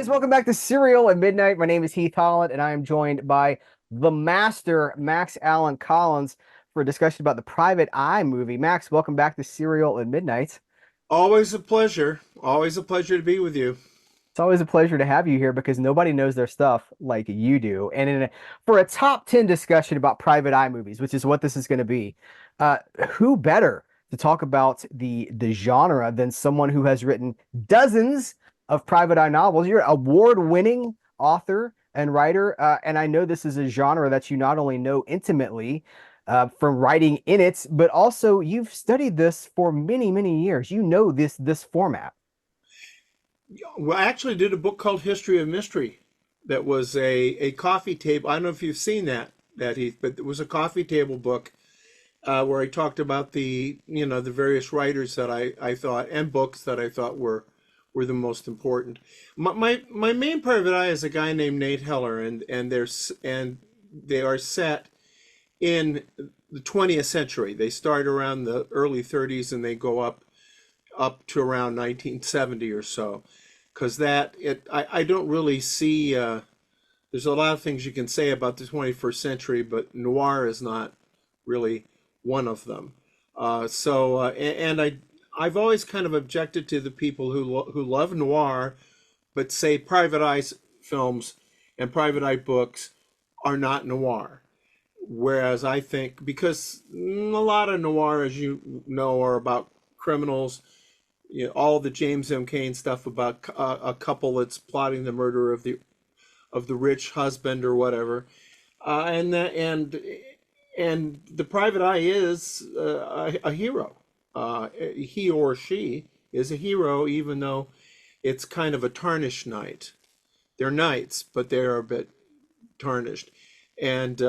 Guys, welcome back to Serial at Midnight. My name is Heath Holland, and I am joined by the master, Max Allan Collins, for a discussion about the Private Eye movie. Max, welcome back to Serial at Midnight. Always a pleasure. Always a pleasure to be with you. It's always a pleasure to have you here because nobody knows their stuff like you do. For a top 10 discussion about Private Eye movies, which is what this is going to be, uh, who better to talk about the genre than someone who has written dozens of Private Eye novels? You're an award-winning author and writer, and I know this is a genre that you not only know intimately from writing in it, but also you've studied this for many, many years. You know this format. Well, I actually did a book called History of Mystery that was a coffee table. I don't know if you've seen that Heath, but it was a coffee table book where I talked about the various writers that I thought and books that I thought were the most important. My main private eye is a guy named Nate Heller, and they are set in the 20th century. They start around the early 30s and they go up to around 1970 or so. Because I don't really see. There's a lot of things you can say about the 21st century, but noir is not really one of them. I've always kind of objected to the people who love noir, but say private eye films and private eye books are not noir. Whereas I think because a lot of noir, as you know, are about criminals, all the James M. Cain stuff about a couple that's plotting the murder of the rich husband or whatever, and the private eye is a hero. He or she is a hero, even though it's kind of a tarnished knight. They're knights, but they're a bit tarnished. And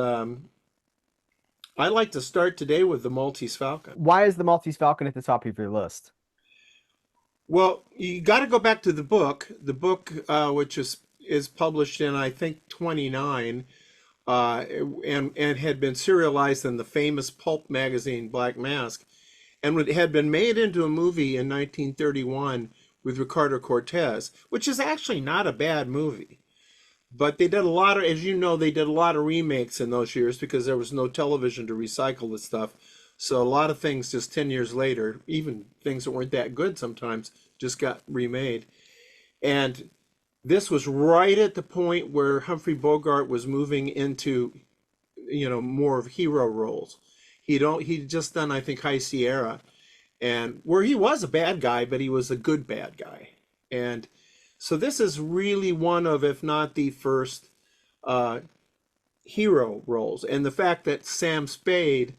I like to start today with the Maltese Falcon. Why is the Maltese Falcon at the top of your list? Well, you got to go back to the book. The book, which is published in I think 29, and had been serialized in the famous pulp magazine Black Mask, and it had been made into a movie in 1931 with Ricardo Cortez, which is actually not a bad movie. But they did a lot of, as you know, they did a lot of remakes in those years because there was no television to recycle the stuff. So a lot of things just 10 years later, even things that weren't that good sometimes, just got remade. And this was right at the point where Humphrey Bogart was moving into, more of hero roles. He'd just done, I think, High Sierra, and where he was a bad guy, but he was a good bad guy. And so this is really one of, if not the first, hero roles. And the fact that Sam Spade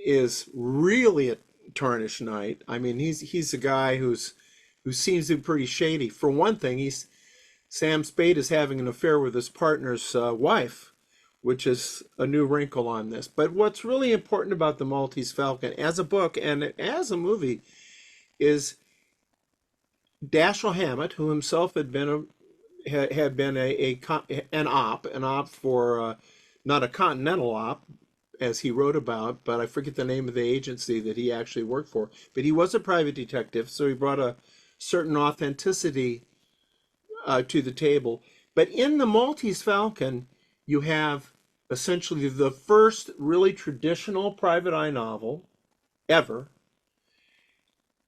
is really a tarnished knight. I mean, he's a guy who seems to be pretty shady. For one thing, Sam Spade is having an affair with his partner's wife, which is a new wrinkle on this. But what's really important about the Maltese Falcon as a book and as a movie is Dashiell Hammett, who himself had been an op for not a continental op, as he wrote about, but I forget the name of the agency that he actually worked for. But he was a private detective, so he brought a certain authenticity to the table. But in the Maltese Falcon, you have essentially the first really traditional private eye novel ever.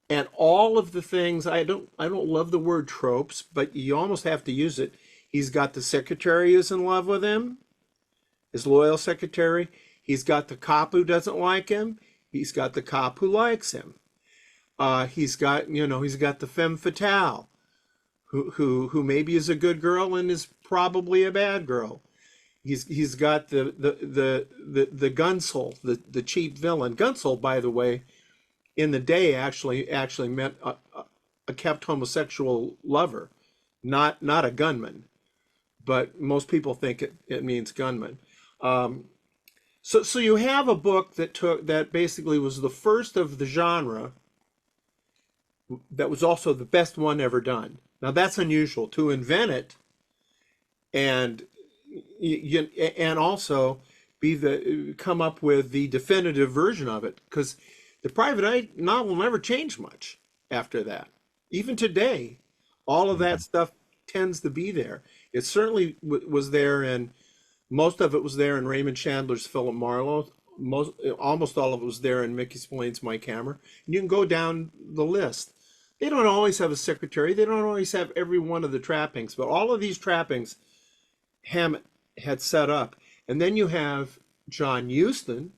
And all of the things, I don't love the word tropes, but you almost have to use it. He's got the secretary who's in love with him, his loyal secretary. He's got the cop who doesn't like him. He's got the cop who likes him. He's got the femme fatale, who maybe is a good girl and is probably a bad girl. He's got the Gunsel, the cheap villain. Gunsel, by the way, in the day actually meant a kept homosexual lover, not a gunman, but most people think it means gunman. So you have a book that basically was the first of the genre that was also the best one ever done. Now that's unusual to invent it, and and also come up with the definitive version of it, because the private eye novel never changed much after that. Even today, all of that stuff tends to be there. It certainly was there in most of it was there in Raymond Chandler's Philip Marlowe. Almost all of it was there in Mickey Spillane's Mike Hammer. And you can go down the list. They don't always have a secretary. They don't always have every one of the trappings, but all of these trappings Hammett had set up. And then you have John Huston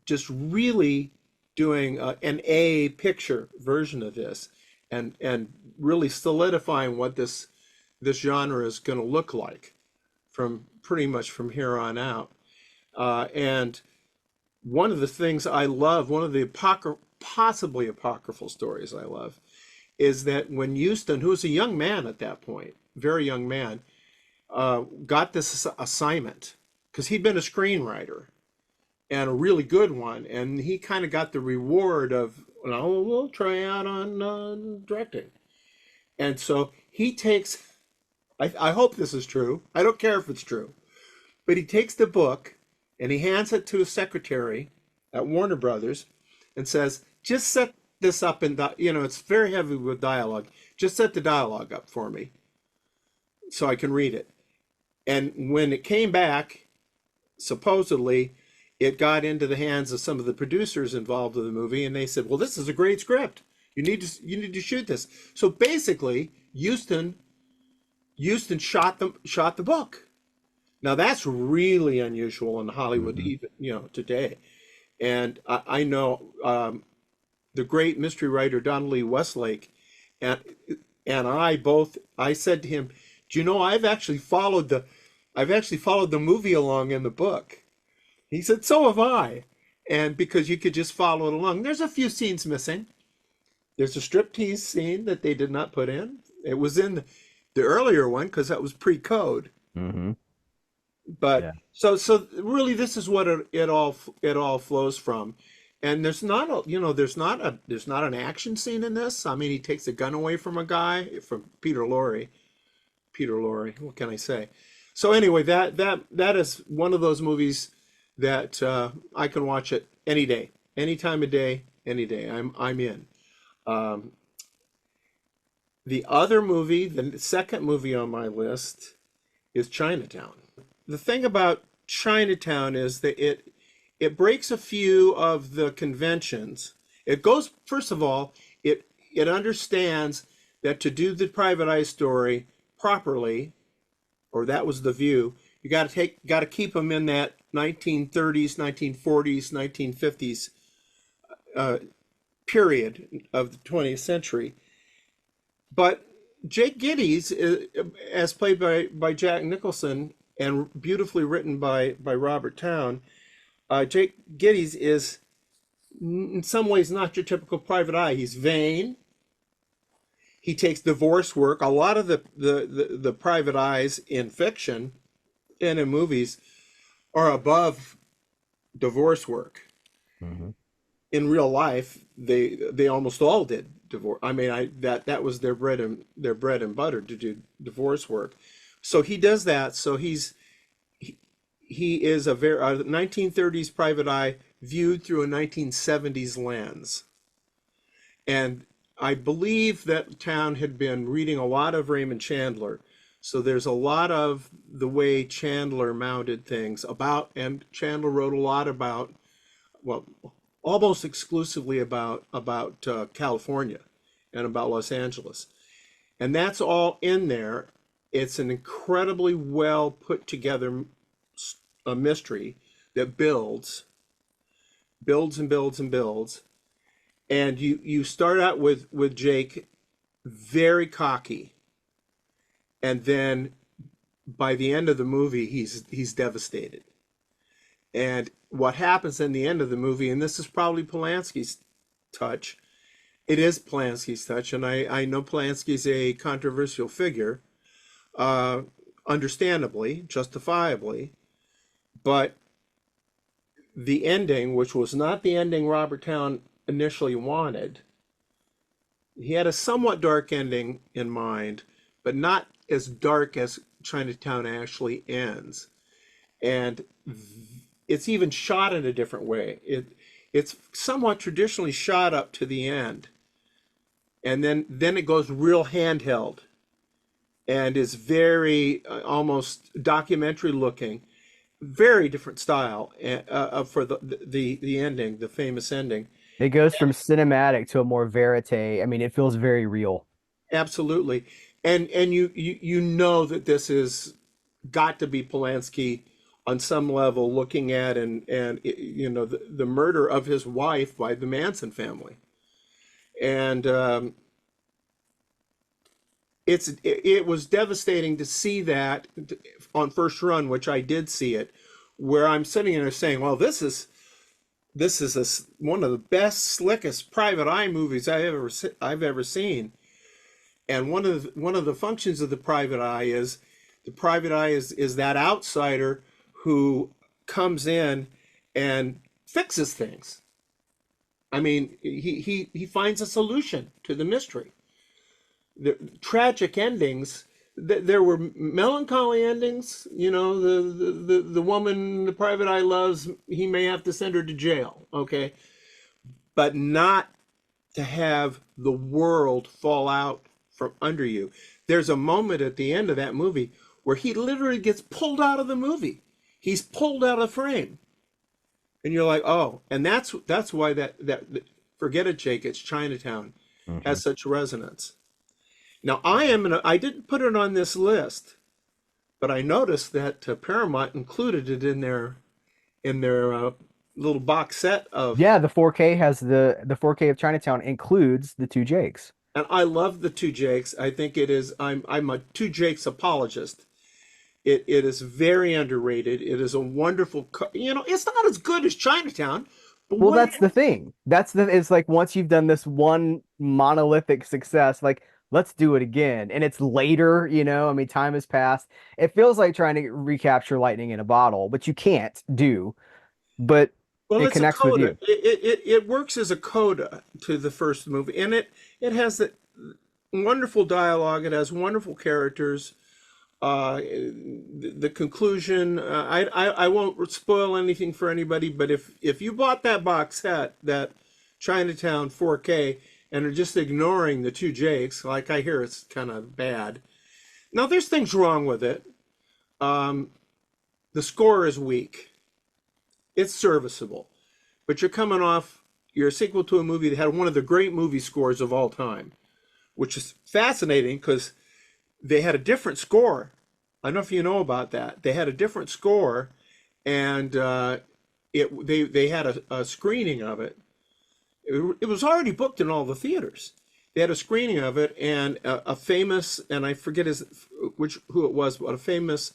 just really doing an A picture version of this, and really solidifying what this genre is going to look like from pretty much from here on out. And one of the things I love, one of the possibly apocryphal stories I love, is that when Huston, who was a young man at that point, very young man, got this assignment because he'd been a screenwriter and a really good one, and he kind of got the reward of, well, we'll try out on directing. And so he takes, I hope this is true. I don't care if it's true, but he takes the book and he hands it to his secretary at Warner Brothers and says, just set this up in, it's very heavy with dialogue. Just set the dialogue up for me so I can read it. And when it came back, supposedly, it got into the hands of some of the producers involved in the movie, and they said, well, this is a great script. You need to shoot this. So basically, Huston shot the book. Now that's really unusual in Hollywood, even today. And I know the great mystery writer Donald Lee Westlake, and I said to him, do you know I've actually followed the movie along in the book. He said, so have I. And because you could just follow it along. There's a few scenes missing. There's a striptease scene that they did not put in. It was in the earlier one because that was pre-code. Mm-hmm. But Yeah. so really this is what it all flows from. And there's not an action scene in this. I mean, he takes a gun away from a guy, from Peter Lorre. What can I say? So anyway, that is one of those movies that I can watch it any day, any time of day, any day. I'm in. The other movie, the second movie on my list, is Chinatown. The thing about Chinatown is that it breaks a few of the conventions. It goes, first of all, it understands that to do the private eye story properly, or that was the view, you got to keep them in that 1930s, 1940s, 1950s period of the 20th century. But Jake Gittes, as played by Jack Nicholson and beautifully written by Robert Towne, Jake Gittes is in some ways not your typical private eye. He's vain. He takes divorce work. A lot of the private eyes in fiction and in movies are above divorce work. Mm-hmm. In real life, they almost all did divorce. I mean, that was their bread and butter, to do divorce work. So he does that. So he is a 1930s private eye viewed through a 1970s lens. And I believe that Towne had been reading a lot of Raymond Chandler. So there's a lot of the way Chandler mounted things about, and Chandler wrote a lot about, well, almost exclusively about California and about Los Angeles. And that's all in there. It's an incredibly well put together a mystery that builds and builds and builds. And you start out with Jake very cocky, and then by the end of the movie he's devastated. And what happens in the end of the movie, and this is probably Polanski's touch, it is Polanski's touch, and I know Polanski's a controversial figure, understandably, justifiably, but the ending, which was not the ending Robert Towne initially wanted, he had a somewhat dark ending in mind, but not as dark as Chinatown actually ends. And it's even shot in a different way. It's somewhat traditionally shot up to the end, and then it goes real handheld and is very almost documentary looking. Very different style for the ending, the famous ending. It goes from cinematic to a more verite. I mean, it feels very real. Absolutely, and you know that this is got to be Polanski on some level, looking at and you know the murder of his wife by the Manson family, and it was devastating to see that on first run, which I did see it, where I'm sitting there saying, well, one of the best, slickest private eye movies I've ever seen. And one of the functions of the private eye is that outsider who comes in and fixes things. I mean, he finds a solution to the mystery. The tragic endings. There were melancholy endings. You know, the woman the private eye loves, he may have to send her to jail. Okay, but not to have the world fall out from under you. There's a moment at the end of that movie where he literally gets pulled out of the movie. He's pulled out of frame, and you're like, oh, and that's why that forget it, Jake. It's Chinatown Mhm. has such resonance. Now I didn't put it on this list, but I noticed that Paramount included it in their little box set of. Yeah, the 4K has the 4K of Chinatown includes the two Jakes. And I love the Two Jakes. I think it is. I'm a Two Jakes apologist. It is very underrated. It is a wonderful. You know, it's not as good as Chinatown, but Well, way. that's the thing. It's like once you've done this one monolithic success, like let's do it again. And it's later, I mean, time has passed. It feels like trying to recapture lightning in a bottle, but you can't do, but Well, it it's a connects with coda. you. It works as a coda to the first movie, and it has the wonderful dialogue. It has wonderful characters. The conclusion. I won't spoil anything for anybody, but if you bought that box set, that Chinatown 4K, and are just ignoring the Two Jakes, like I hear it's kind of bad. Now there's things wrong with it. Um, the score is weak. It's serviceable, but you're coming off. You're a sequel to a movie that had one of the great movie scores of all time, which is fascinating because they had a different score. I don't know if you know about that. They had a different score, and they had a screening of it. It was already booked in all the theaters. They had a screening of it, and a famous, and I forget who it was, but a famous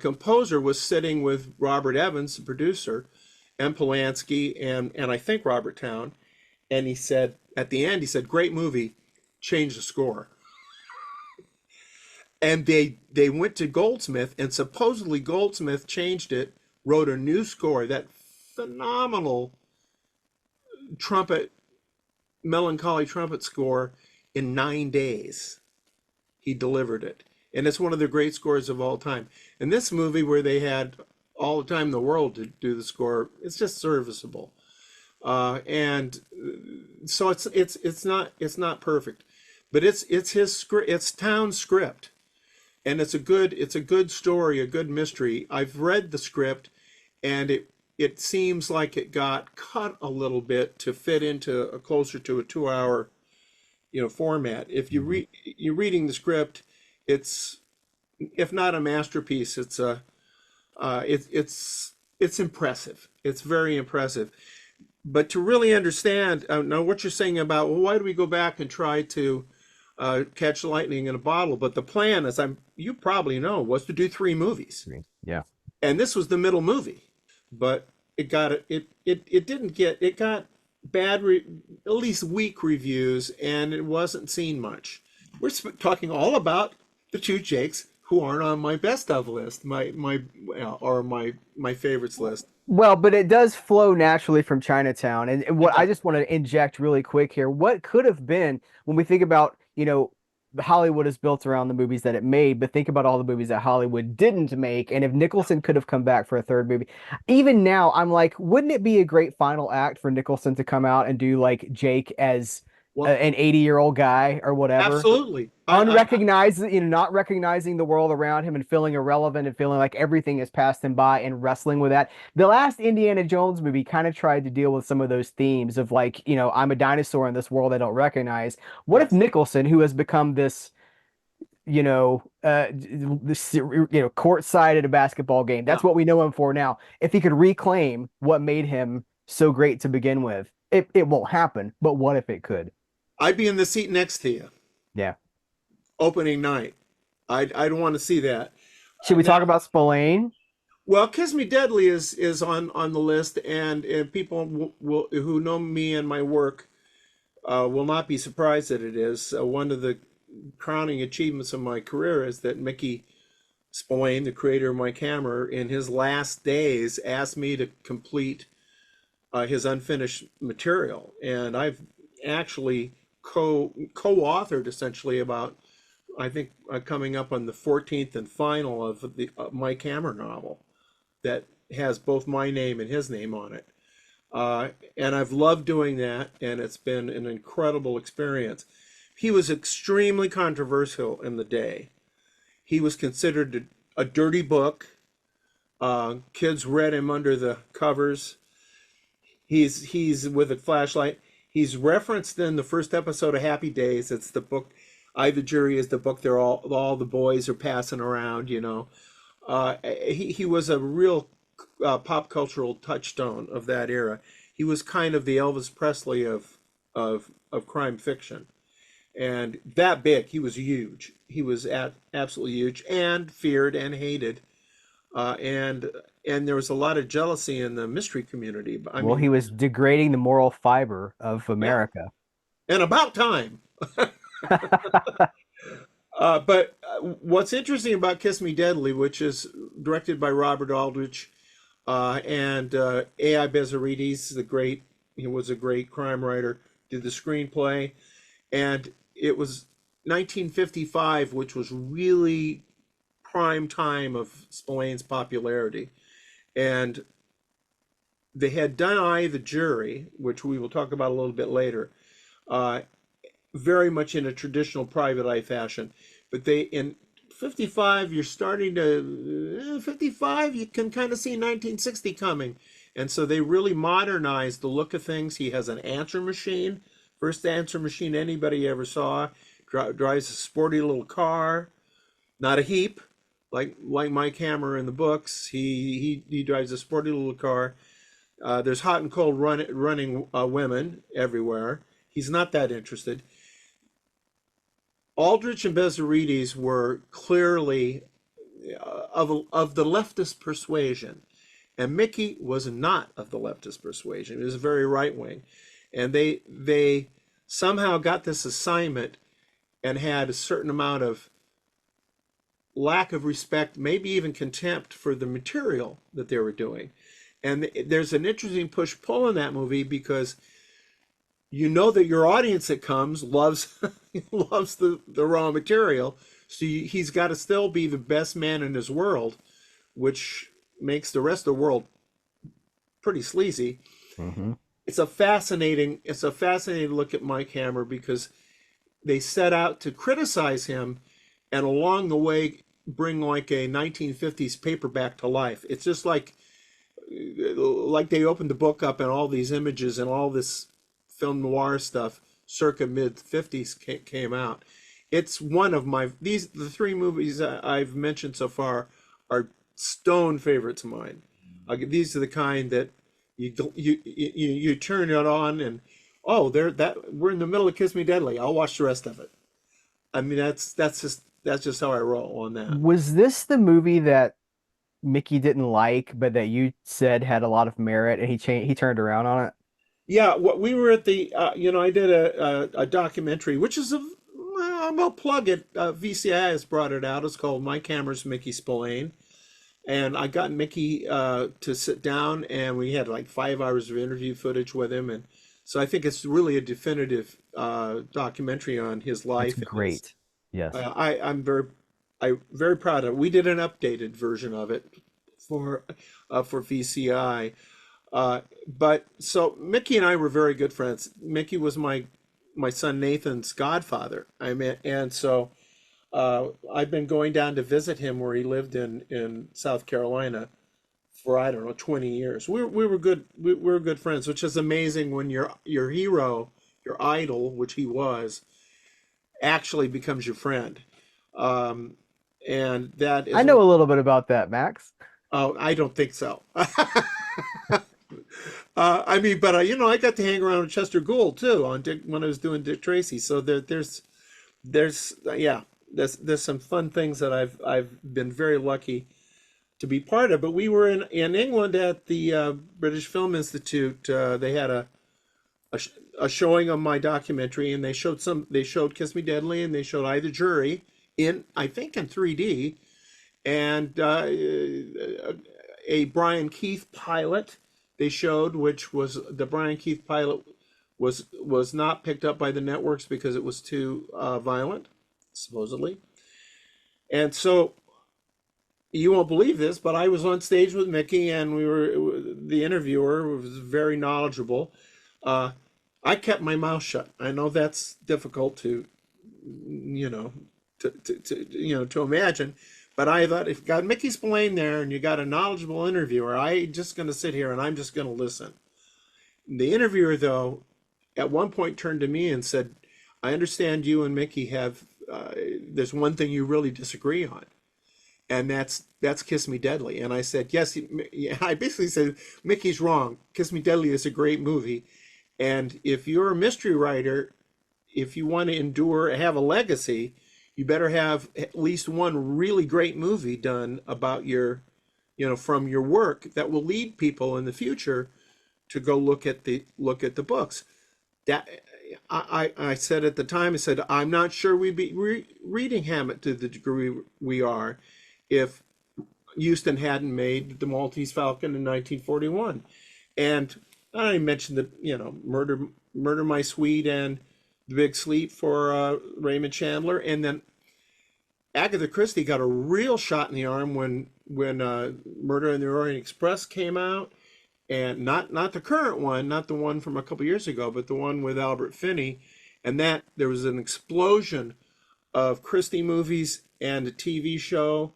composer was sitting with Robert Evans, the producer, and Polanski, and I think Robert Town, and he said at the end, he said, "Great movie, change the score." And they went to Goldsmith, and supposedly Goldsmith changed it, wrote a new score, that phenomenal trumpet, melancholy trumpet score, in 9 days. He delivered it, and it's one of the great scores of all time. And this movie, where they had all the time in the world to do the score, it's just serviceable. And so it's not perfect, but it's his script, it's Town's script, and it's a good story, a good mystery. I've read the script, and it seems like it got cut a little bit to fit into a closer to a 2 hour format. If Mhm. you're reading the script, it's, if not a masterpiece, it's impressive. It's very impressive. But to really understand now what you're saying about, well, why do we go back and try to catch lightning in a bottle? But the plan, as you probably know, was to do 3 movies, Yeah. and this was the middle movie. But it didn't get, it got at least weak reviews, and it wasn't seen much. We're talking all about the Two Jakes who aren't on my best of list, or my favorites list. Well, but it does flow naturally from Chinatown. And It what I does. just want to inject really quick here, what could have been when we think about, Hollywood is built around the movies that it made, but think about all the movies that Hollywood didn't make. And if Nicholson could have come back for a third movie, even now, I'm like, wouldn't it be a great final act for Nicholson to come out and do like Jake as Well, an 80-year-old guy or whatever, absolutely. unrecognized, not recognizing the world around him and feeling irrelevant and feeling like everything has passed him by and wrestling with that. The last Indiana Jones movie kind of tried to deal with some of those themes of like, I'm a dinosaur in this world I don't recognize. What if Yes. Nicholson, who has become this, this, courtside at a basketball game, Yeah. that's what we know him for now. If he could reclaim what made him so great to begin with, it won't happen, but what if it could? I'd be in the seat next to you Yeah. opening night. I'd want to see that. Should we Now, talk about Spillane? well, Kiss Me Deadly is on the list, and people will who know me and my work will not be surprised that it is. One of the crowning achievements of my career is that Mickey Spillane, the creator of Mike Hammer, in his last days asked me to complete his unfinished material, and I've actually co-authored essentially about, I think, coming up on the 14th and final of the Mike Hammer novel that has both my name and his name on it. And I've loved doing that, and it's been an incredible experience. He was extremely controversial in the day. He was considered a dirty book. Kids read him under the covers. He's with a flashlight. He's referenced in the first episode of Happy Days. It's the book. I, the Jury is the book. They're all the boys are passing around. He was a real pop cultural touchstone of that era. He was kind of the Elvis Presley of crime fiction, and that big. He was huge. He was absolutely huge and feared and hated, and there was a lot of jealousy in the mystery community. I Well, mean, he was degrading the moral fiber of yeah, America. and about time. But what's interesting about Kiss Me Deadly, which is directed by Robert Aldrich and A.I. Bezzarides, he was a great crime writer, did the screenplay, and it was 1955, which was really prime time of Spillane's popularity, and they had done I, the Jury, which we will talk about a little bit later, uh, very much in a traditional private eye fashion. But they in 55, you're starting to 55, you can kind of see 1960 coming. And so they really modernized the look of things. He has an answer machine, first answer machine anybody ever saw. Drives a sporty little car, not a heap, like Mike Hammer in the books. He drives a sporty little car. There's hot and cold running women everywhere. He's not that interested. Aldrich and Bezzarides were clearly of the leftist persuasion, and Mickey was not of the leftist persuasion. He was very right wing, and they somehow got this assignment and had a certain amount of lack of respect, maybe even contempt for the material that they were doing. And there's an interesting push pull in that movie because you know that your audience that comes loves loves the raw material, so he's got to still be the best man in his world, which makes the rest of the world pretty sleazy. Hmm. It's a fascinating look at Mike Hammer because they set out to criticize him and along the way bring like a 1950s paperback to life. It's just like they opened the book up and all these images and all this film noir stuff circa mid 50s came out. It's one of the three movies I've mentioned so far are stone favorites of mine. These are the kind that you turn it on and we're in the middle of Kiss Me Deadly. I'll watch the rest of it. I mean that's just how I roll on that. Was this the movie that Mickey didn't like, but that you said had a lot of merit, and he turned around on it? Yeah, what we were at the I did a documentary which is I'm gonna plug it. VCI has brought it out. It's called My Camera's Mickey Spillane. And I got Mickey to sit down, and we had like 5 hours of interview footage with him, and so I think it's really a definitive documentary on his It's life. And great. Yes. I'm very proud of it. We did an updated version of it for VCI, but so Mickey and I were very good friends. Mickey was my my son Nathan's godfather. I mean, and so I've been going down to visit him where he lived in South Carolina for I don't know 20 years. We were good we were good friends, which is amazing when your hero, your idol, which he was, actually becomes your friend. Um, and that I is know a little bit about that, Max. oh, I don't think so. I mean, but you know, I got to hang around with Chester Gould too on Dick when I was doing Dick Tracy. So there's yeah, there's some fun things that I've been very lucky to be part of. But we were in England at the British Film Institute. They had a, a showing of my documentary, and they showed Kiss Me Deadly, and they showed I the Jury in I think in 3D, and a Brian Keith pilot they showed, which was the Brian Keith pilot was not picked up by the networks because it was too violent, supposedly. And so you won't believe this, but I was on stage with Mickey, and the interviewer was very knowledgeable. Uh, I kept my mouth shut. I know that's difficult to, you know, to imagine, but I thought if you got Mickey Spillane there and you got a knowledgeable interviewer, I just going to sit here and I'm just going to listen. The interviewer, though, at one point turned to me and said, "I understand you and Mickey have. There's one thing you really disagree on, and that's Kiss Me Deadly." And I said, "Yes." I basically said, "Mickey's wrong. Kiss Me Deadly is a great movie, and if you're a mystery writer, if you want to endure, have a legacy, you better have at least one really great movie done about from your work that will lead people in the future to go look at the books." That I said at the time, I said, "I'm not sure we'd be reading Hammett to the degree we are if Houston hadn't made The Maltese Falcon in 1941." And I mentioned that, Murder My Sweet and The Big Sleep for Raymond Chandler, and then Agatha Christie got a real shot in the arm when Murder in the Orient Express came out, and not the current one, not the one from a couple years ago, but the one with Albert Finney, and that there was an explosion of Christie movies and a TV show,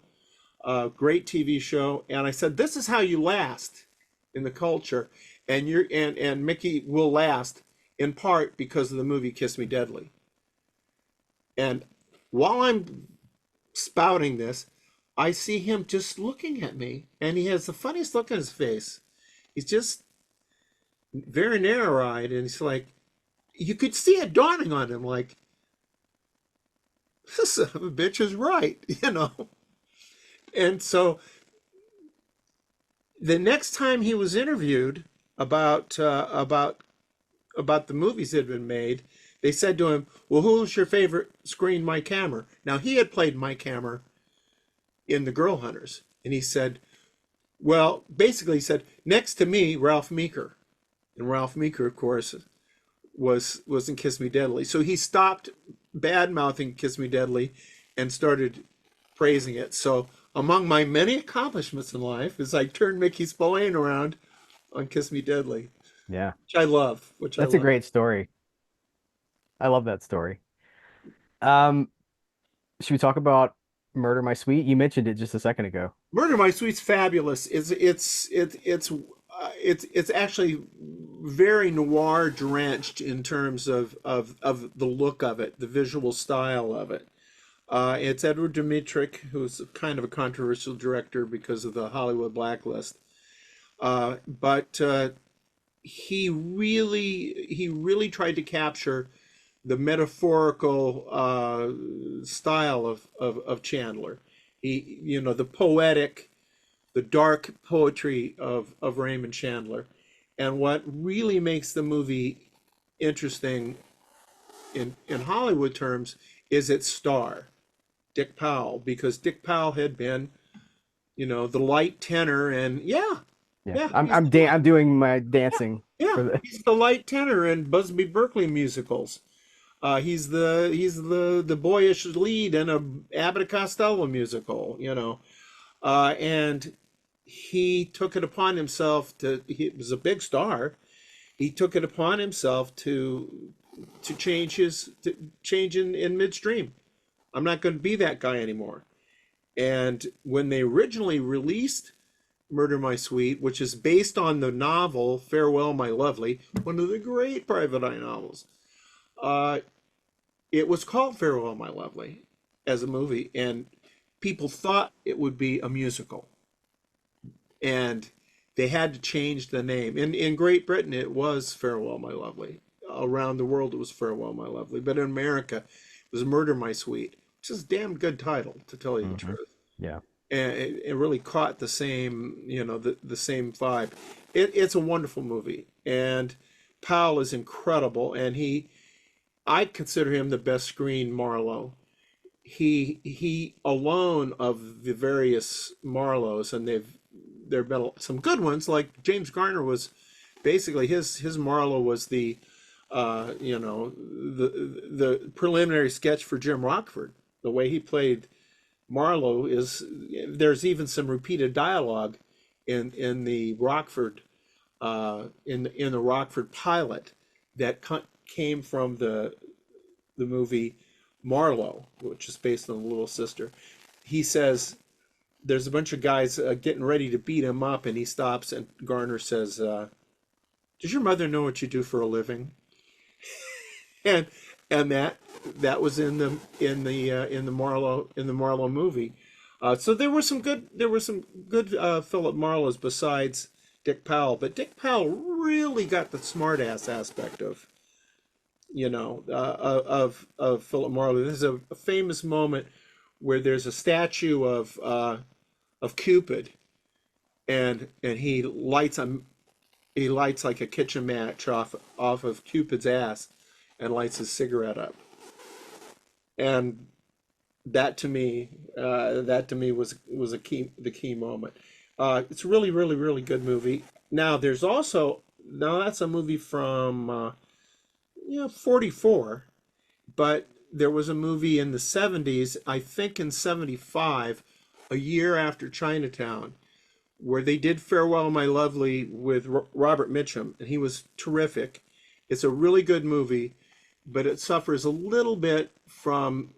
a great TV show, and I said, "This is how you last in the culture, and and Mickey will last in part because of the movie Kiss Me Deadly." And while I'm spouting this, I see him just looking at me, and he has the funniest look on his face. He's just very narrow-eyed, and he's like, you could see it dawning on him, like, this son of a bitch is right, And so the next time he was interviewed about the movies that had been made, they said to him, "Well, who's your favorite screen Mike Hammer?" Now he had played Mike Hammer in The Girl Hunters, and he said, well, basically he said, "Next to me, Ralph Meeker." And Ralph Meeker, of course, was in Kiss Me Deadly. So he stopped bad mouthing Kiss Me Deadly and started praising it. So among my many accomplishments in life is I turned Mickey Spillane around on Kiss Me Deadly, Yeah, which I love, which I that's a love. great story. I love that story. Um, should we talk about Murder My Sweet? You mentioned it just a second ago. Murder My Sweet's fabulous. It's actually very noir drenched in terms of the look of it, the visual style of it. It's Edward Dmytryk, who's kind of a controversial director because of the Hollywood blacklist. But he really tried to capture the metaphorical style of Chandler. The poetic, the dark poetry of Raymond Chandler. And what really makes the movie interesting in Hollywood terms is its star, Dick Powell, because Dick Powell had been, the light tenor, and yeah, Yeah, yeah, I'm I'm da I'm doing my dancing yeah, for the. he's the light tenor in Busby Berkeley musicals. He's the boyish lead in a Abbott and Costello musical. And he took it upon himself he was a big star. He took it upon himself to to change in midstream. I'm not going to be that guy anymore. And when they originally released Murder My Sweet, which is based on the novel Farewell My Lovely, one of the great Private Eye novels, uh, it was called Farewell My Lovely as a movie, and people thought it would be a musical, and they had to change the name. In Great Britain, it was Farewell My Lovely. Around the world, it was Farewell My Lovely, but in America, it was Murder My Sweet, which is a damn good title, to tell you the Hmm. truth. Yeah. And it really caught the same, the same vibe. It's a wonderful movie, and Powell is incredible, and I consider him the best screen Marlowe. He alone of the various Marlowes, and there've been some good ones. Like James Garner was basically his Marlowe was the preliminary sketch for Jim Rockford. The way he played Marlowe is there's even some repeated dialogue in the Rockford in the Rockford pilot that came from the movie Marlowe, which is based on the Little Sister. He says there's a bunch of guys getting ready to beat him up, and he stops, and Garner says, "Does your mother know what you do for a living?" And that was in the Marlowe movie. So there were some good Philip Marlowes besides Dick Powell, but Dick Powell really got the smartass aspect of Philip Marlowe. There's a famous moment where there's a statue of Cupid, and he lights like a kitchen match off of Cupid's ass, and lights his cigarette up. And that to me was the key moment. It's a really, really, really good movie. Now that's a movie from 44, but there was a movie in the 70s, I think in 75, a year after Chinatown, where they did Farewell My Lovely with Robert Mitchum, and he was terrific. It's a really good movie, but it suffers a little bit from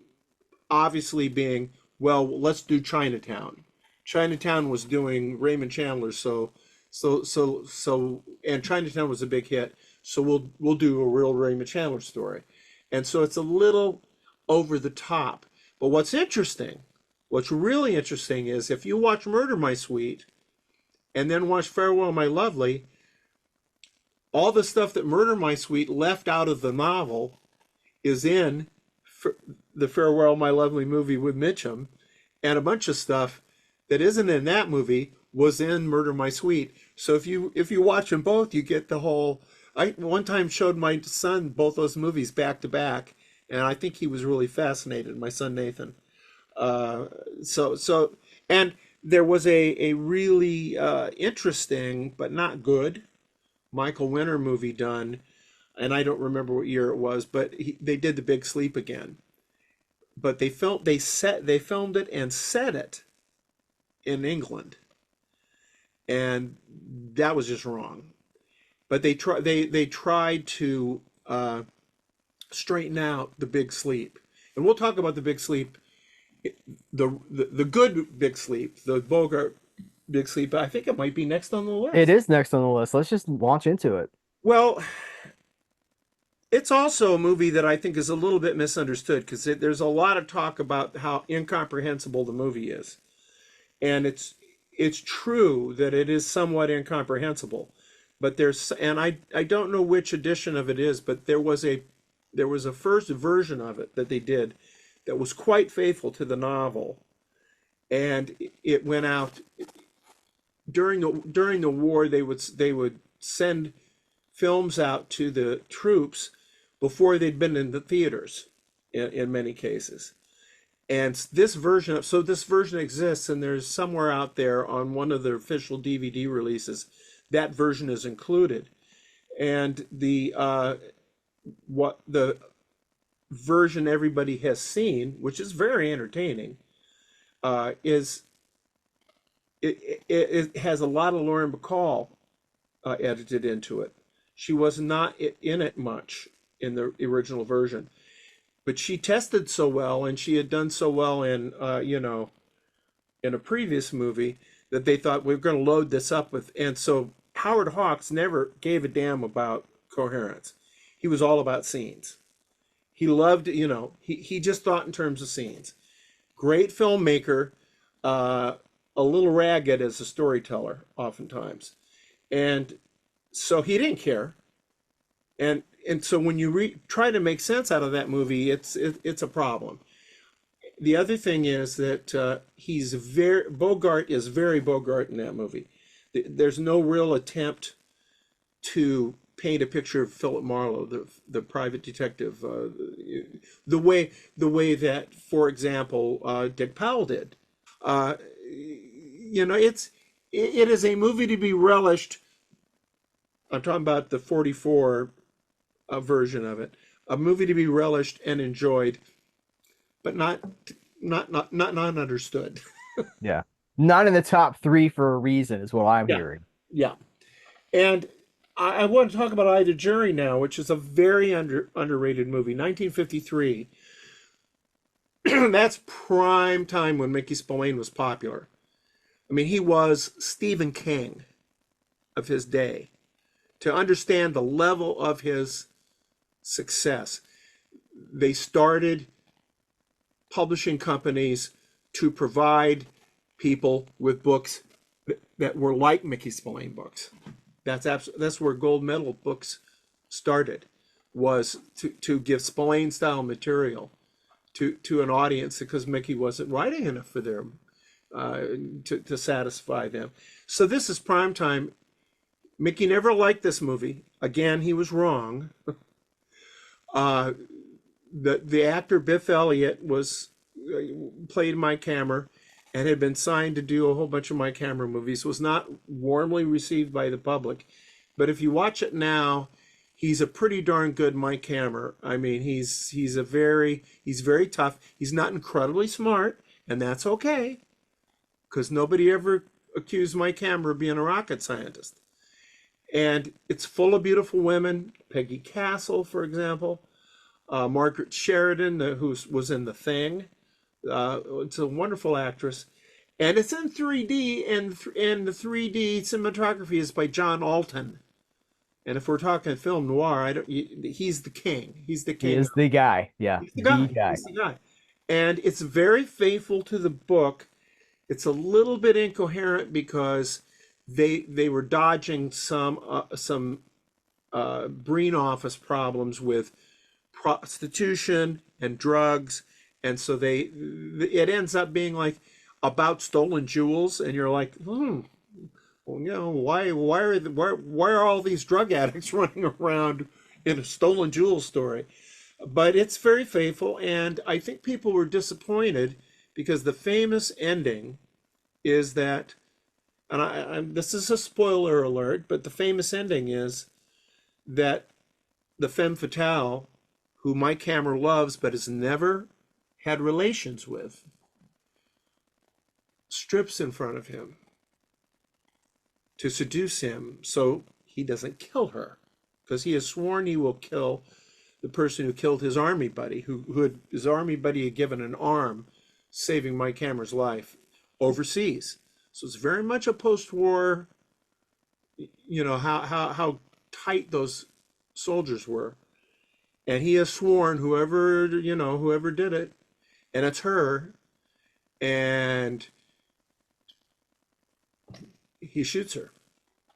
obviously being, well, let's do Chinatown. Chinatown was doing Raymond Chandler, and Chinatown was a big hit, so we'll do a real Raymond Chandler story, and so it's a little over the top. But what's really interesting is if you watch Murder My Sweet and then watch Farewell My Lovely, all the stuff that Murder My Sweet left out of the novel is in the Farewell My Lovely movie with Mitchum, and a bunch of stuff that isn't in that movie was in Murder My Sweet. So if you watch them both, you get the whole. I one time showed my son both those movies back to back, and I think he was really fascinated. My son Nathan. Uh, and there was a really interesting but not good Michael Winter movie done, and I don't remember what year it was, but they did The Big Sleep again. But they filmed it and set it in England, and that was just wrong. But they tried to straighten out The Big Sleep, and we'll talk about The Big Sleep, the good Big Sleep, the Bogart Big Sleep. I think it might be next on the It list. is next on the list. Let's just launch into it. Well, it's also a movie that I think is a little bit misunderstood because there's a lot of talk about how incomprehensible the movie is, and it's true that it is somewhat incomprehensible. But I don't know which edition of it is, but there was a first version of it that they did that was quite faithful to the novel, and it went out during the war. They would send films out to the troops before they'd been in the theaters in many cases. And this version exists, and there's somewhere out there on one of the official DVD releases that version is included. And the version everybody has seen, which is very entertaining, is it has a lot of Lauren Bacall edited into it. She was not in it much in the original version. But she tested so well, and she had done so well in in a previous movie that they thought we're going to load this up with. And so Howard Hawks never gave a damn about coherence. He was all about scenes. He loved, he just thought in terms of scenes. Great filmmaker, a little ragged as a storyteller, oftentimes. And so he didn't care. And so when you try to make sense out of that movie, it's a problem. The other thing is that Bogart is very Bogart in that movie. There's no real attempt to paint a picture of Philip Marlowe, the private detective, the way that, for example, Dick Powell did. Uh, it is a movie to be relished. I'm talking about the 44 version of it. A movie to be relished and enjoyed, but not understood. Yeah. Not in the top three for a reason, is what I'm Yeah, hearing. yeah. And I want to talk about Eye of the Jury now, which is a very underrated movie, 1953. That's prime time when Mickey Spillane was popular. I mean, he was Stephen King of his day. To understand the level of his success, they started publishing companies to provide people with books that were like Mickey Spillane books. That's where gold medal books started, was to give Spillane style material to an audience, because Mickey wasn't writing enough for them to satisfy them. So this is prime time. Mickey never liked this movie. Again, he was wrong. Uh, the actor Biff Elliott played Mike Hammer and had been signed to do a whole bunch of Mike Hammer movies. Was not warmly received by the public, but if you watch it now, he's a pretty darn good Mike Hammer. I mean, he's very tough. He's not incredibly smart, and that's okay, because nobody ever accused Mike Hammer of being a rocket scientist. And it's full of beautiful women. Peggy Castle, for example, Margaret Sheridan, who was in The Thing. It's a wonderful actress, and it's in 3D, and the 3D cinematography is by John Alton. And if we're talking film noir, he's the king. He's the He king. is the guy. Yeah, He's the the guy. guy. He's the guy. And it's very faithful to the book. It's a little bit incoherent because they were dodging some Breen office problems with prostitution and drugs, and so it ends up being like about stolen jewels, and you're like, well, why are all these drug addicts running around in a stolen jewels story? But it's very faithful, and I think people were disappointed because the famous ending is that, and this is a spoiler alert, but the famous ending is that the femme fatale, who Mike Hammer loves but has never had relations with, strips in front of him to seduce him so he doesn't kill her, because he has sworn he will kill the person who killed his army buddy, his army buddy had given an arm, saving Mike Hammer's life overseas. So it's very much a post-war, how tight those soldiers were. And he has sworn whoever did it, and it's her, and he shoots her,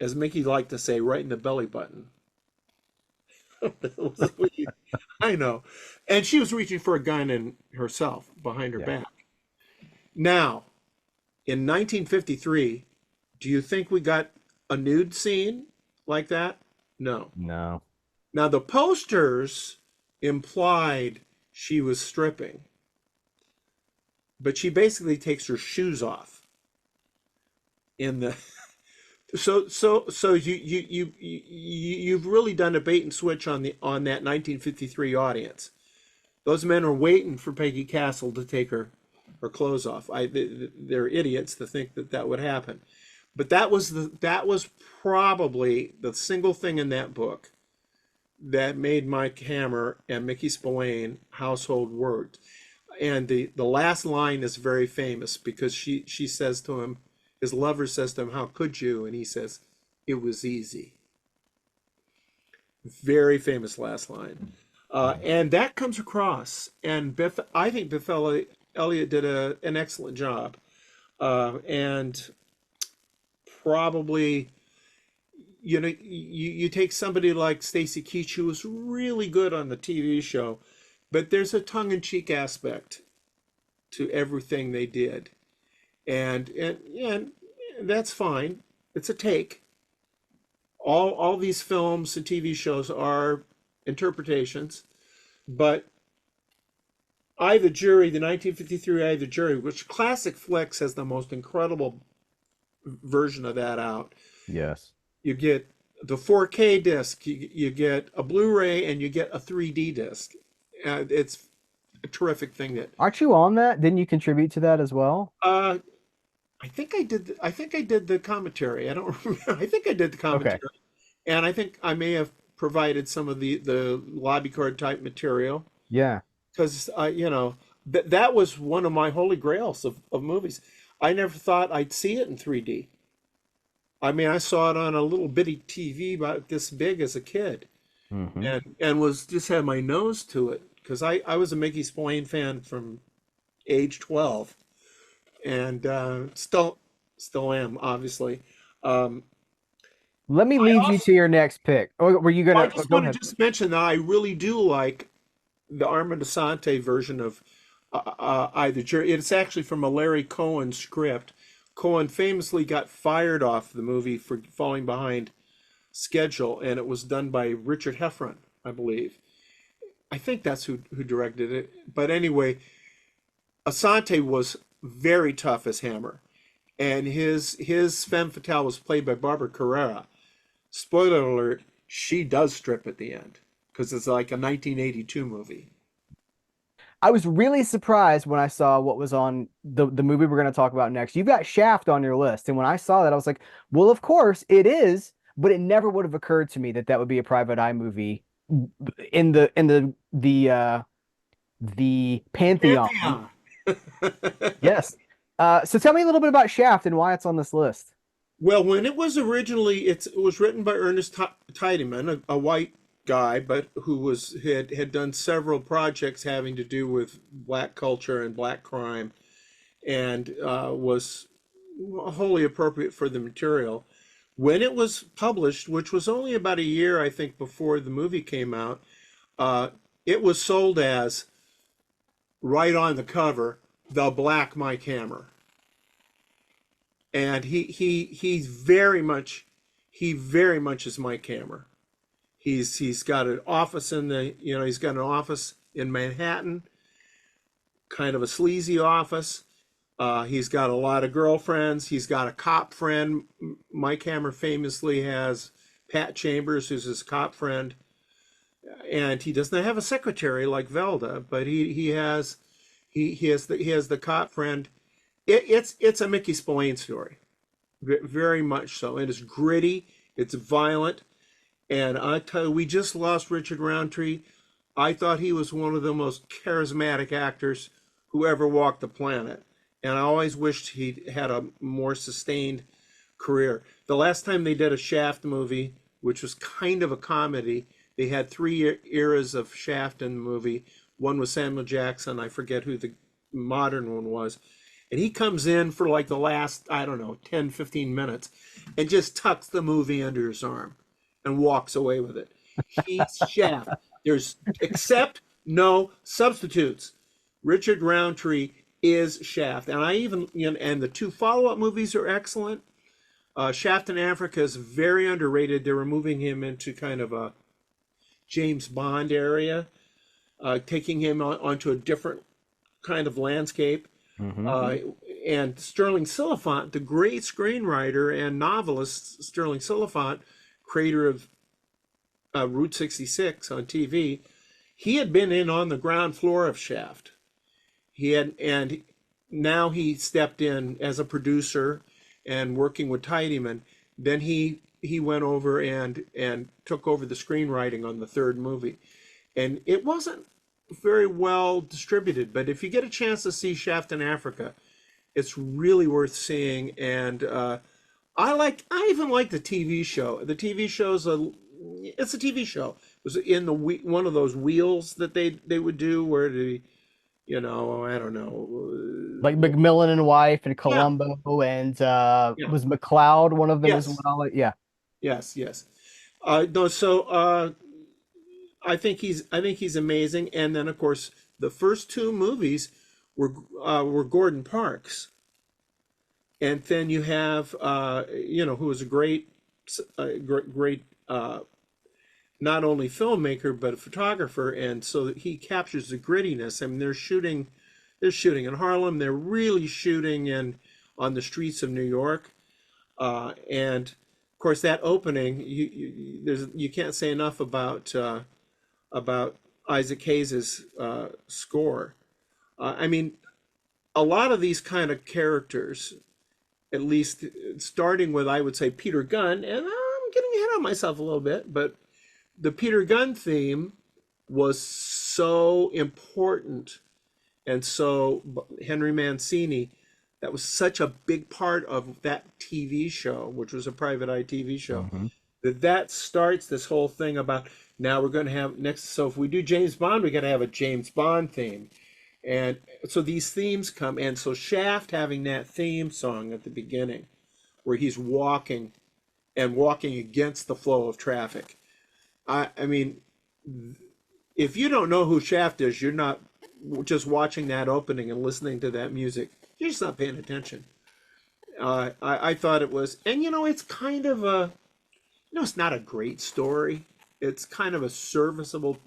as Mickey liked to say, right in the belly button. I know. And she was reaching for a gun in herself behind her Yeah. back. Now, in 1953, do you think we got a nude scene like that? No. No. Now, the posters implied she was stripping, but she basically takes her shoes off in the so you've really done a bait and switch on that 1953 audience. Those men are waiting for Peggy Castle to take her clothes off. They're idiots to think that would happen. But that was probably the single thing in that book that made Mike Hammer and Mickey Spillane household words. And the last line is very famous because she says to him, his lover says to him, "How could you?" And he says, "It was easy." Very famous last line. And that comes across. And I think Biff Elliott did an excellent job. And probably, you take somebody like Stacy Keach, who was really good on the TV show, but there's a tongue-in-cheek aspect to everything they did. And that's fine. It's a take. All these films and TV shows are interpretations, but I the Jury, the 1953 I the Jury, which Classic Flicks has the most incredible version of that out. Yes. You get the 4K disc, you get a Blu-ray, and you get a 3D disc. It's a terrific thing that Aren't you on that? Didn't you contribute to that as well? uh, I think I did. I think I did the commentary. I don't remember. I think I did the Okay. commentary, and I think I may have provided some of the lobby card type material Yeah. because that was one of my holy grails of movies. I never thought I'd see it in 3D. I mean, I saw it on a little bitty TV about this big as a kid, Hmm. and was just had my nose to it because I was a Mickey Spillane fan from age 12, and still am, obviously. Um, Let me I lead you also to your next pick. Or were you I gonna? Oh, just go want to ahead. just mention that I really do like the Armand Assante version of I the Jury. It's actually from a Larry Cohen script. Cohen famously got fired off the movie for falling behind schedule, and it was done by Richard Heffron, I believe. I think that's who directed it. But anyway, Asante was very tough as Hammer, and his femme fatale was played by Barbara Carrera. Spoiler alert: she does strip at the end because it's like a 1982 movie. I was really surprised when I saw what was on the movie we're going to talk about next. You've got Shaft on your list, and when I saw that, I was like, "Well, of course it is," but it never would have occurred to me that that would be a private eye movie in the pantheon. Pantheon. Yes. So tell me a little bit about Shaft and why it's on this list. Well, when it was originally, it was written by Ernest Tiedemann, a white guy, but who had done several projects having to do with black culture and black crime, and was wholly appropriate for the material. When it was published, which was only about a year, I think, before the movie came out, uh, it was sold as right on the cover, the Black Mike Hammer, and he very much is Mike Hammer. He's got an office he's got an office in Manhattan, kind of a sleazy office. He's got a lot of girlfriends. He's got a cop friend. Mike Hammer famously has Pat Chambers, who's his cop friend, and he doesn't have a secretary like Velda, but he has the cop friend. It's a Mickey Spillane story, very much so. It is gritty. It's violent. And I tell you, we just lost Richard Roundtree. I thought he was one of the most charismatic actors who ever walked the planet. And I always wished he'd had a more sustained career. The last time they did a Shaft movie, which was kind of a comedy, they had three eras of Shaft in the movie. One was Samuel Jackson. I forget who the modern one was. And he comes in for like the last, I don't know, 10, 15 minutes and just tucks the movie under his arm and walks away with it. He's Shaft. There's except no substitutes. Richard Roundtree is Shaft, and and the two follow-up movies are excellent. Shaft in Africa is very underrated. They're moving him into kind of a James Bond area, taking him onto a different kind of landscape. Hmm. Uh, and Sterling Silliphant, the great screenwriter and novelist Sterling Silliphant, creator of Route 66 on TV, he had been in on the ground floor of Shaft. And now he stepped in as a producer and working with Tiedemann. Then he he went over and took over the screenwriting on the third movie, and it wasn't very well distributed. But if you get a chance to see Shaft in Africa, it's really worth seeing. And I even like the TV show. The TV show's it's a TV show. It was in the one of those wheels that they would do where the I don't Like know. Macmillan and Wife and Yeah, Columbo and yeah, was McLeod one of them as yes, well? Yeah. yes. No, so I think he's amazing. And then of course the first two movies were Gordon Parks, and then you have who was a great not only filmmaker but a photographer, and so he captures the grittiness. I mean, they're shooting in Harlem. They're really shooting in on the streets of New York, and of course that opening you can't say enough about Isaac Hayes' score. I mean, a lot of these kind of characters, at least starting with, I would say, Peter Gunn, and I'm getting ahead of myself a little bit, but the Peter Gunn theme was so important. And so Henry Mancini, that was such a big part of that TV show, which was a Private Eye TV show, Hmm. that starts this whole thing about now we're going to have next. So if we do James Bond, we got to have a James Bond theme. And so these themes come, and so Shaft having that theme song at the beginning, where he's walking against the flow of traffic. I mean, if you don't know who Shaft is, you're not just watching that opening and listening to that music. You're just not paying attention. I thought it was, and it's kind of it's not a great story. It's kind of a serviceable.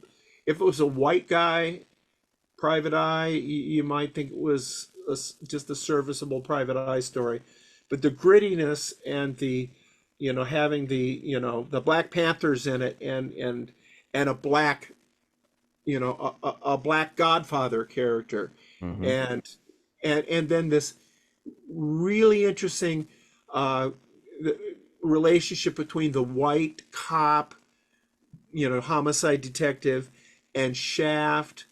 If it was a white guy, Private Eye, you might think it was just a serviceable Private Eye story, but the grittiness and the, having the Black Panthers in it, and a black, a black Godfather character, Hmm. and and then this really interesting uh, relationship between the white cop, homicide detective, and Shaft.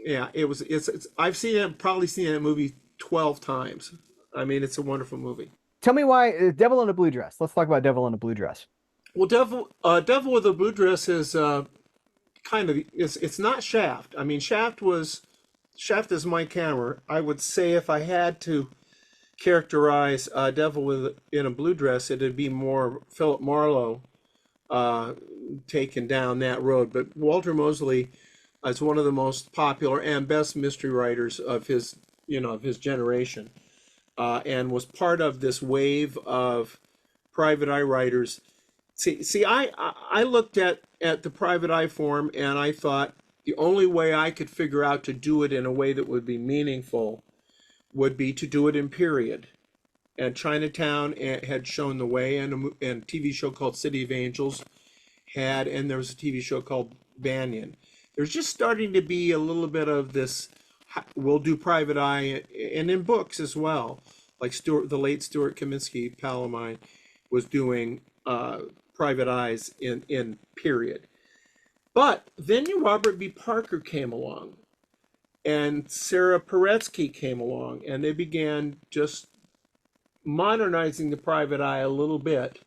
Yeah, it's I've seen it, probably seen that movie 12 times. I mean, it's a wonderful movie. Tell me why Devil in a Blue Dress. Let's talk about Devil in a Blue Dress. Well, Devil with a Blue Dress is kind of it's not Shaft. I mean, Shaft is Mike Hammer. I would say if I had to characterize Devil in a Blue Dress, it'd be more Philip Marlowe uh, taken down that road. But Walter Mosley is one of the most popular and best mystery writers of his generation, and was part of this wave of private eye writers. I looked at the private eye form, and I thought the only way I could figure out to do it in a way that would be meaningful would be to do it in period. And Chinatown had shown the way, and a TV show called City of Angels and there was a TV show called Banyan. There's just starting to be a little bit of this. We'll do private eye, and in books as well. Like the late Stuart Kaminsky, pal of mine, was doing private eyes in period. But then Robert B. Parker came along, and Sarah Paretsky came along, and they began just modernizing the private eye a little bit,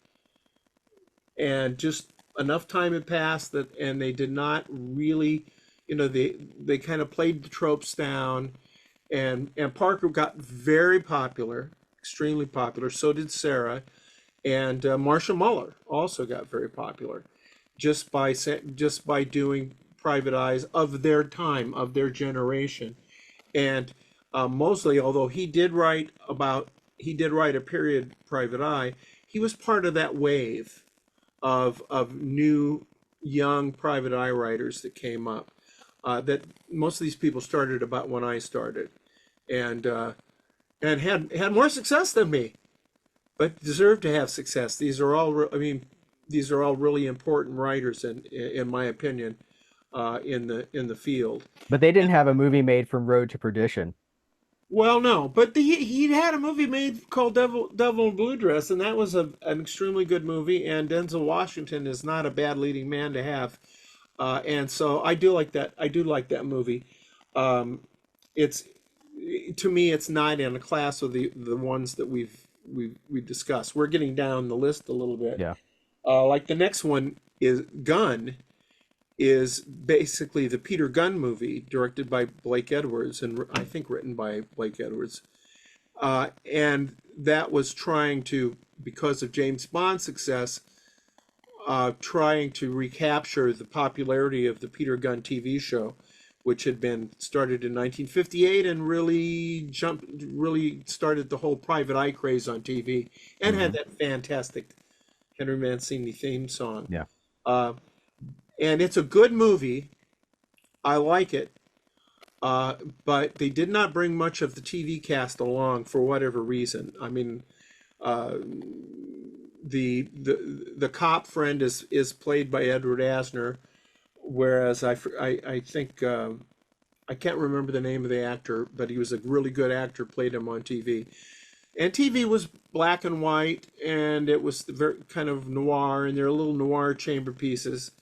and just enough time had passed that, and they did not really, they kind of played the tropes down, and Parker got very popular, extremely popular. So did Sarah, and Marcia Muller also got very popular, just by doing private eyes of their time, of their generation. And Mosley, although he did write a period private eye, he was part of that wave of new young private eye writers that came up. That most of these people started about when I started, and had more success than me, but deserve to have success. I mean, these are all really important writers, in my opinion, in the field. But they didn't have a movie made from Road to Perdition. Well, no, but he had a movie made called Devil in Blue Dress, and that was an extremely good movie. And Denzel Washington is not a bad leading man to have, and so I do like that. I do like that movie. Um, it's to me, it's not in a class of the ones that we discussed. We're getting down the list a little bit. Yeah. Like the next one is Gun, is basically the Peter Gunn movie, directed by Blake Edwards and I think written by Blake Edwards. And that was trying to, because of James Bond's success, trying to recapture the popularity of the Peter Gunn TV show, which had been started in 1958 and really started the whole private eye craze on TV, and had Hmm. that fantastic Henry Mancini theme song. Yeah. Uh, and it's a good movie. I like it. Uh, but they did not bring much of the TV cast along for whatever reason. I mean, uh, the cop friend is played by Edward Asner, whereas I think I can't remember the name of the actor, but he was a really good actor, played him on TV. And TV was black and white, and it was very kind of noir, and there are little noir chamber pieces.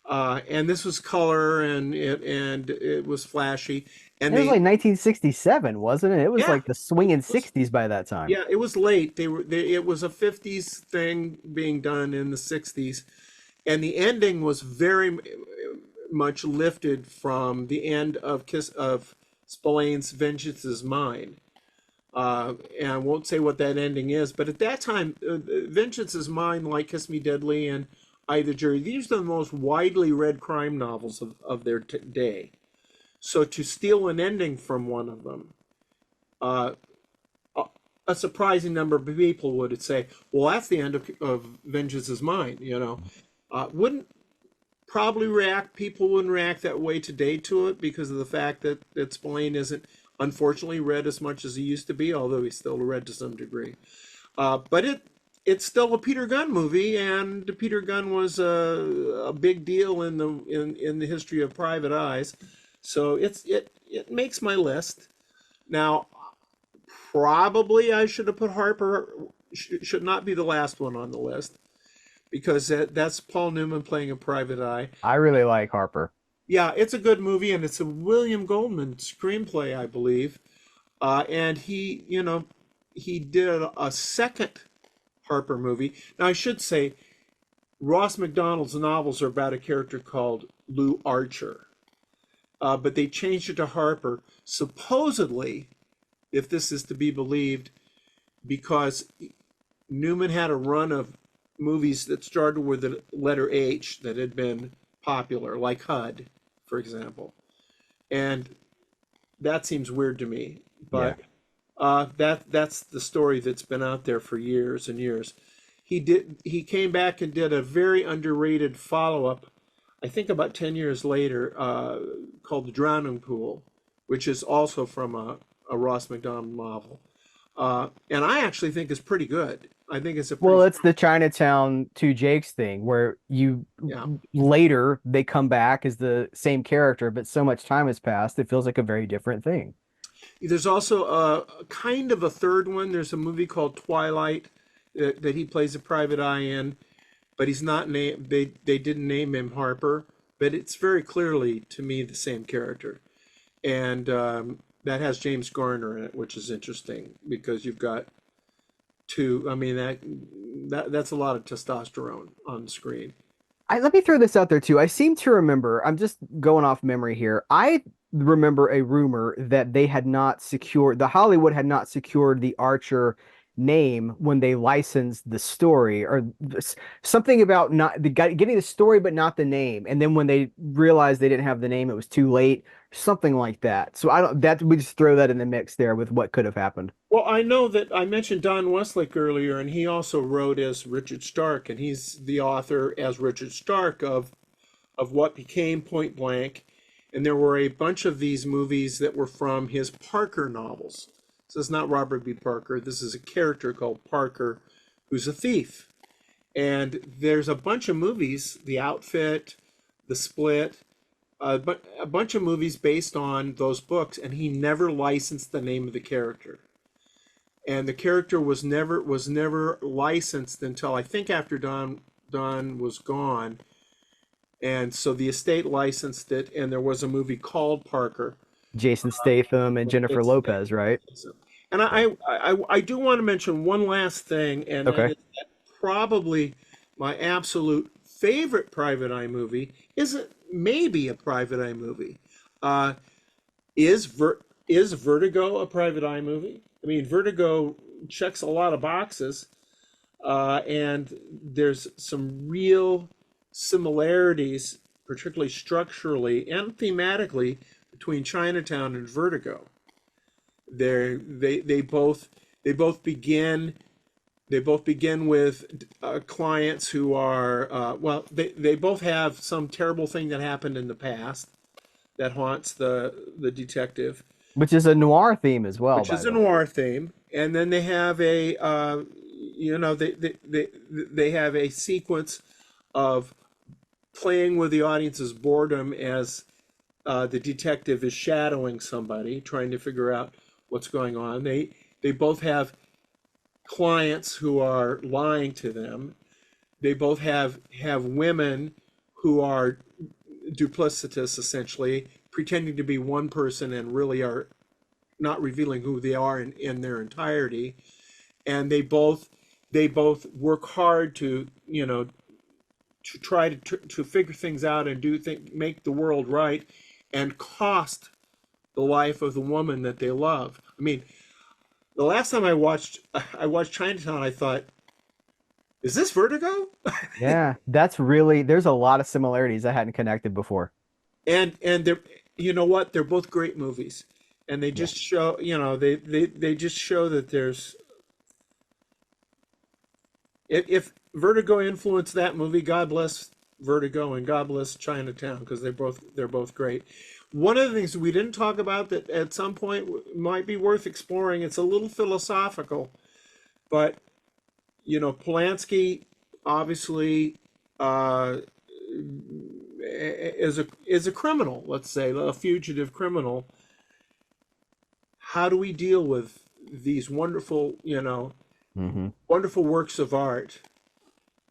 And this was color, and it was flashy, and It was they like 1967, wasn't it? It was yeah, like the it swinging was 60s by that time. yeah, it was late. It was a 50s thing being done in the 60s, and the ending was very much lifted from the end of Kiss of Spillane's Vengeance is Mine. And I won't say what that ending is, but at that time, Vengeance is Mine, like Kiss Me Deadly, and I the Jury, these are the most widely read crime novels of their day. So to steal an ending from one of them, uh, a surprising number of people would say, well, that's the end of Vengeance is Mine, you know. Wouldn't probably react, people wouldn't react that way today to it because of the fact that Spillane isn't unfortunately read as much as he used to be, although he's still read to some degree. But it's still a Peter Gunn movie, and Peter Gunn was a big deal in the history of Private Eyes, so it makes my list. Now, probably I should have put Harper. Should not be the last one on the list because that's Paul Newman playing a private eye. I really like Harper. Yeah, it's a good movie, and it's a William Goldman screenplay, I believe. And he did a second Harper movie. Now, I should say, Ross MacDonald's novels are about a character called Lou Archer, but they changed it to Harper, supposedly, if this is to be believed, because Newman had a run of movies that started with the letter H that had been popular, like HUD, for example. And that seems weird to me, Yeah. but that's the story that's been out there for years and years. He came back and did a very underrated follow-up, I think about 10 years later, called The Drowning Pool, which is also from a Ross MacDonald novel. And I actually think is pretty good. I think it's a pretty Well, it's strong, the Chinatown Two Jakes thing where you yeah. later they come back as the same character, but so much time has passed, it feels like a very different thing. There's also a kind of a third one. There's a movie called Twilight that he plays a private eye in, but he's not named. They didn't name him Harper, but it's very clearly to me the same character, and that has James Garner in it, which is interesting because you've got two. I mean that's a lot of testosterone on the screen. Let me throw this out there too. I seem to remember, I'm just going off memory here. I remember a rumor that they had not secured, the Hollywood had not secured the Archer name when they licensed the story, or something about not getting the story but not the name. And then when they realized they didn't have the name, it was too late, something like that. So I don't, that we just throw that in the mix there with what could have happened. Well, I know that I mentioned Don Westlake earlier, and he also wrote as Richard Stark, and he's the author as Richard Stark of what became Point Blank. And there were a bunch of these movies that were from his Parker novels. So it's not Robert B. Parker. This is a character called Parker who's a thief. And there's a bunch of movies, The Outfit, The Split, but a bunch of movies based on those books, and he never licensed the name of the character. And the character was never licensed until I think after Don was gone, and so the estate licensed it, and there was a movie called Parker. Jason Statham and Jennifer It's Lopez, right? and Yeah. I do want to mention one last thing, and that Okay. is that probably my absolute favorite Private Eye movie isn't maybe a Private Eye movie. Uh, is Vertigo a Private Eye movie? I mean, Vertigo checks a lot of boxes, and there's some real similarities, particularly structurally and thematically, between Chinatown and Vertigo. They both begin with clients who are well, they both have some terrible thing that happened in the past that haunts the detective, Which is a noir theme as well, which by is a the way. noir theme, and then they have a they have a sequence of playing with the audience's boredom as the detective is shadowing somebody, trying to figure out what's going on. They both have clients who are lying to them. They both have women who are duplicitous, essentially pretending to be one person and really are not revealing who they are in their entirety. And they both work hard to to try to figure things out and make the world right, and cost the life of the woman that they love. I mean, the last time I watched Chinatown, I thought, is this Vertigo? Yeah, that's really, there's a lot of similarities I hadn't connected before. And they're, you know what? They're both great movies, and they Yeah. just show, they just show that there's, if Vertigo influenced that movie, God bless Vertigo and God bless Chinatown, because they're both great. One of the things we didn't talk about that at some point might be worth exploring. It's a little philosophical, but Polanski obviously uh, is a criminal. Let's say a fugitive criminal. How do we deal with these Hmm. wonderful works of art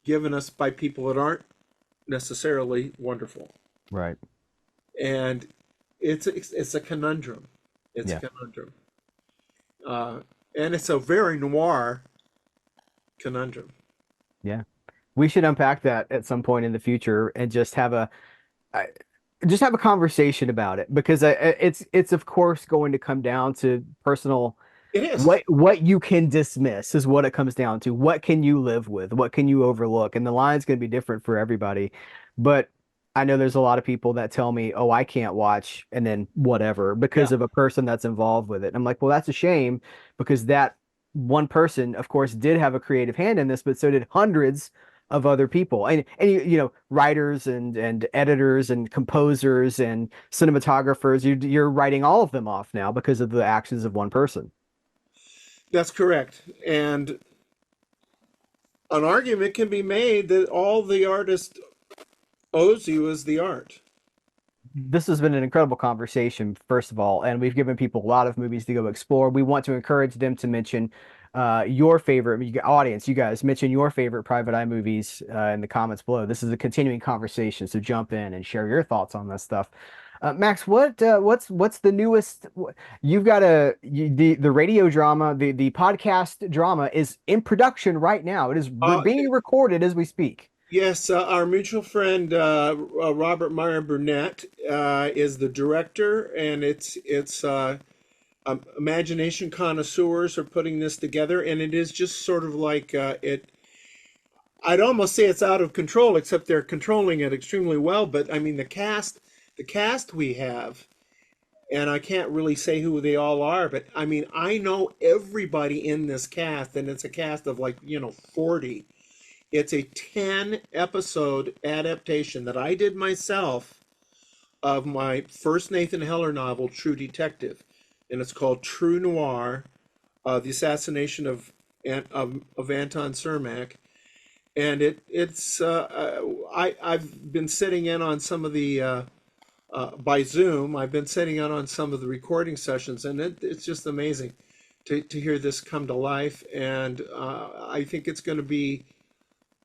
given us by people that aren't necessarily wonderful? Right. And it's a conundrum. It's a Yeah. conundrum, uh, and it's a very noir conundrum. Yeah. We should unpack that at some point in the future and I- just have a conversation about it because it's of course going to come down to personal. It is. What you can dismiss is what it comes down to. What can you live with? What can you overlook? And the line's going to be different for everybody. But I know there's a lot of people that tell me, "Oh, I can't watch," and then whatever because Yeah. of a person that's involved with it. I'm like, "Well, that's a shame because that one person, of course, did have a creative hand in this, but so did hundreds of other people. And writers and editors and composers and cinematographers, you're writing all of them off now because of the actions of one person." That's correct. And an argument can be made that all the artist owes you is the art. This has been an incredible conversation, first of all, and we've given people a lot of movies to go explore. We want to encourage them to mention your favorite audience. You guys mention your favorite Private Eye movies in the comments below. This is a continuing conversation, so jump in and share your thoughts on this stuff. Max, what's the newest? You've got the radio drama, the podcast drama is in production right now. It is being recorded as we speak. Yes, our mutual friend Robert Meyer Burnett is the director, and it's imagination connoisseurs are putting this together, and it is just sort of like it. I'd almost say it's out of control, except they're controlling it extremely well. But I mean, the cast we have, and I can't really say who they all are, but I mean, I know everybody in this cast, and it's a cast of like 40. It's a 10 episode adaptation that I did myself of my first Nathan Heller novel, True Detective, and it's called True Noir: The Assassination of Anton Cermak. And I've been sitting in on some of the by Zoom. I've been sitting in on some of the recording sessions, and it's just amazing to hear this come to life. And I think it's going to be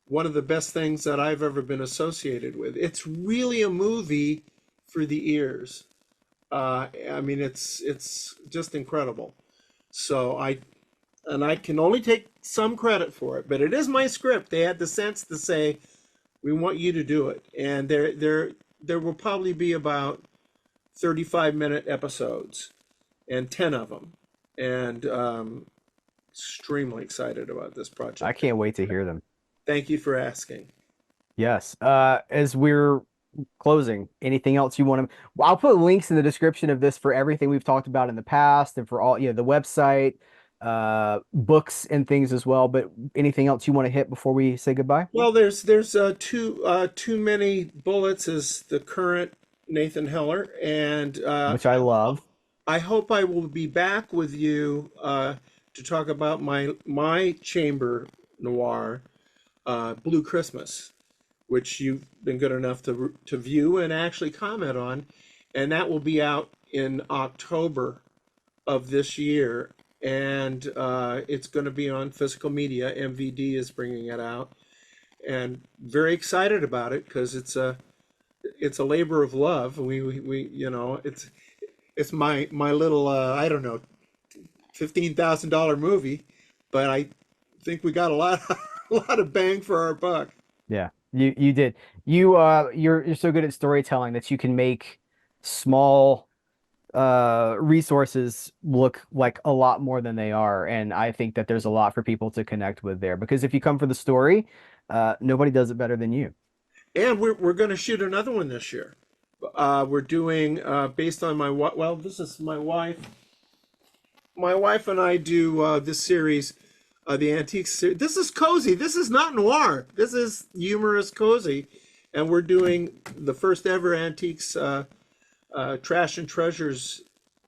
one of the best things that I've ever been associated with. It's really a movie for the ears. I mean, it's just incredible. So I can only take some credit for it, but it is my script. They had the sense to say, we want you to do it, and there will probably be about 35-minute episodes, and 10 of them, and extremely excited about this I project. can't wait to hear them. Thank you for asking. Yes. As we're closing, anything else you want to? Well, I'll put links in the description of this for everything we've talked about in the past and for all, the website, books and things as well. But anything else you want to hit before we say goodbye? Well, there's too many bullets as the current Nathan Heller, and Which I love. I hope I will be back with you to talk about my chamber noir, Blue Christmas, which you've been good enough to view and actually comment on, and that will be out in October of this year, and it's going to be on physical media. MVD is bringing it out, and very excited about it because it's a labor of love. We it's my little I don't know, $15,000 movie, but I think we got a lot a lot of bang for our buck. Yeah, you did. You're so good at storytelling that you can make small resources look like a lot more than they are. And I think that there's a lot for people to connect with there because if you come for the story, nobody does it better than you. And we're going to shoot another one this year. We're doing based on well, this is my wife. My wife and I do this series, the antiques series. This is cozy. This is not noir. This is humorous cozy, and we're doing the first ever antiques trash and treasures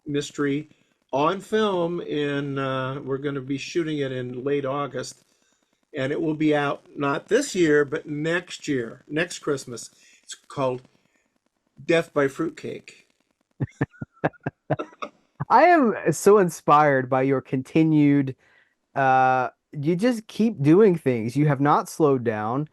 mystery on film. In we're going to be shooting it in late August, and it will be out not this year but next year, next Christmas. It's called Death by Fruitcake. I am so inspired by your continued, you just keep doing things. You have not slowed down.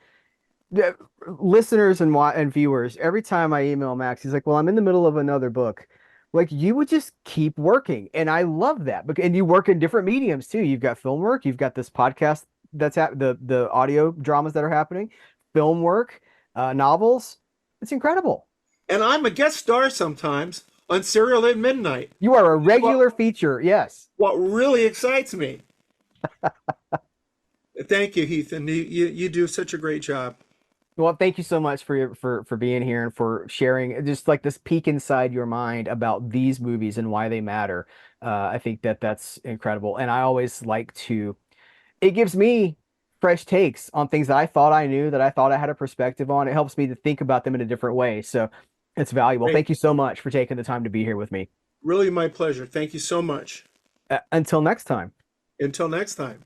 Yeah, listeners and viewers, every time I email Max, he's like, "Well, I'm in the middle of another book." Like you would just keep working, and I love that. And you work in different mediums too. You've got film work, you've got this podcast the audio dramas that are happening, film work, novels. It's incredible. And I'm a guest star sometimes on Serial at Midnight. You are a What regular feature. Yes. what really excites me. Thank you, Heath, and you do such a great job. Well, thank you so much for for being here and for sharing just like this peek inside your mind about these movies and why they matter. I think that that's incredible, and I always like to. It gives me fresh takes on things that I thought I knew, that I thought I had a perspective on. It helps me to think about them in a different way. So it's valuable. Great. Thank you so much for taking the time to be here with me. Really my pleasure. Thank you so much. Until next time. Until next time.